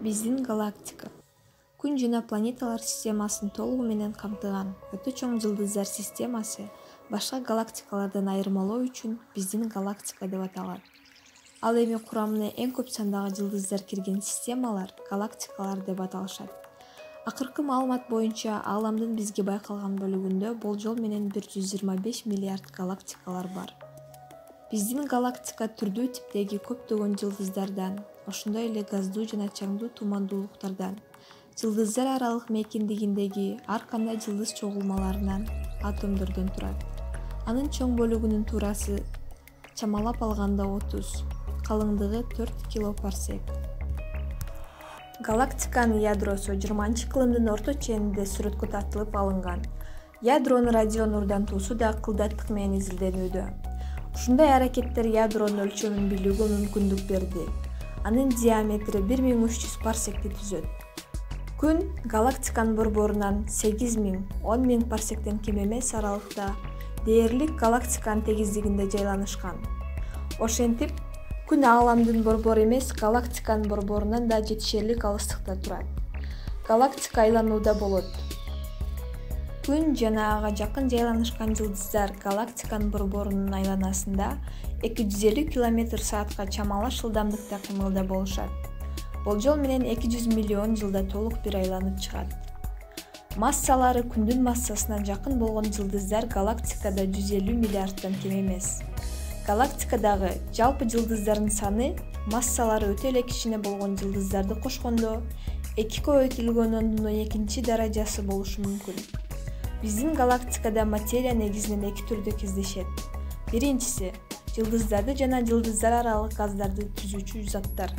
Биздин галактика Күн жана планеталар системасын толугу менен камтыган өтө чоң жылдыздар системасы башка галактикалардан айырмалоо үчүн биздин галактика деп аталат. Ал эми курамына эң көп сандагы жылдыздар кирген системалар галактикалар деп аталышат. Акыркы маалымат боюнча ааламдын бизге байкалган бөлүгүндө болжол менен 125 миллиард галактикалар бар. Биздин галактика түрдүү типтеги көптөгөн жылдыздардан, ошондой эле газдуу жана чаңдуу тумандуулуктардан, жылдыздар аралык мейкиндигиндеги ар кандай жылдыз чогулмаларынан, атомдордон турат. Анын чоң бөлүгүнүн туурасы чамалап алганда 30, калыңдыгы 4 килопарсек. Галактиканын ядросу 20-кылымдын орто ченинде сүрөткө тартылып алынган. Ядронун радио нурдан туусу да кылдаттык менен изилденүүдө. Ушундай аракеттер ядронун өлчөмүн билүүгө мүмкүндүк берди. Анын диаметри 1300 парсекти түзөт. Күн галактиканын борборунан 8000–10 000 парсектен кем эмес аралыкта дээрлик галактиканын тегиздигинде жайланышкан. Ошентип, Күн ааламдын борбору эмес, галактиканын борборунан да жетишерлик алыстыкта турат. Галактика айланууда болот. Күн жана ага жакын жайланышкан жылдыздар галактиканын борборунун айланасында 250 км/саатка чамалаш ылдамдыкта кыймылда болушат. Болжол менен 200 миллион жылда толук бир айланып чыгат. Массалары Күндүн массасына жакын болгон жылдыздар галактикада 150 миллиарддан кем эмес. Галактикадагы жалпы жылдыздардын саны массалары өтө эле кичине болгон жылдыздарды кошкондо 2,2 даражасы болушу мүмкүн. Биздин галактикада материя негизинен эки түрдө кездешет. Биринчиси жылдыздарды жана жылдыздар аралык газдарды түзүүчү заттар.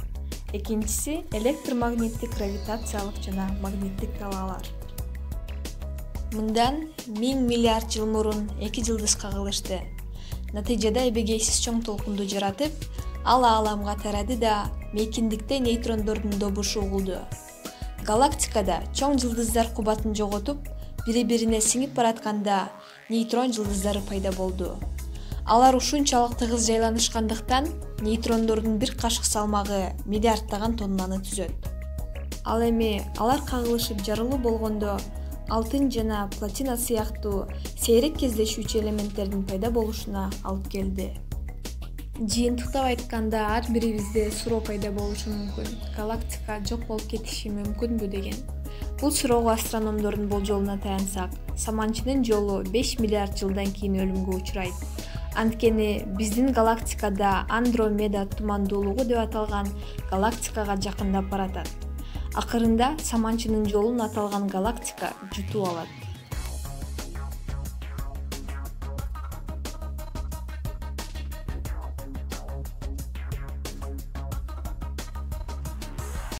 Экинчиси электромагниттик, гравитациялык жана магниттик талаалар. Мындан 1000 миллиард жыл мурун эки жылдыз кагылышты. Натыйжада эбегейсиз чоң толкунду жаратып, ал ааламга тарады да мейкиндикте нейтрондордун добушу угулду. Галактикада чоң жылдыздар кубатын жоготуп, бири-бирине сиңип баратканда нейтрон жылдыздары пайда болду. Алар ушунчалык тыгыз жайланышкандыктан нейтрондордун бир кашык салмагы миллиарддаган тоннаны түзөт. Ал эми алар кагылышып жарылуу болгондо алтын жана платина сыяктуу сейрек кездешүүчү элементтердин пайда болушуна алып келди. Жыйынтыктап айтканда, ар бирибизде суроо пайда болушу мүмкүн. Галактика жок болуп кетиши мүмкүнбү деген. Бул суроого астрономдордун болжолуна таянсак, саманчынын жолу 5 миллиард жылдан кийин өлүмгө учурайт. Анткени биздин галактикада Андромеда тумандуулугу деп аталган галактикага жакындап баратат. Акырында саманчынын жолун аталган галактика жутуп алат.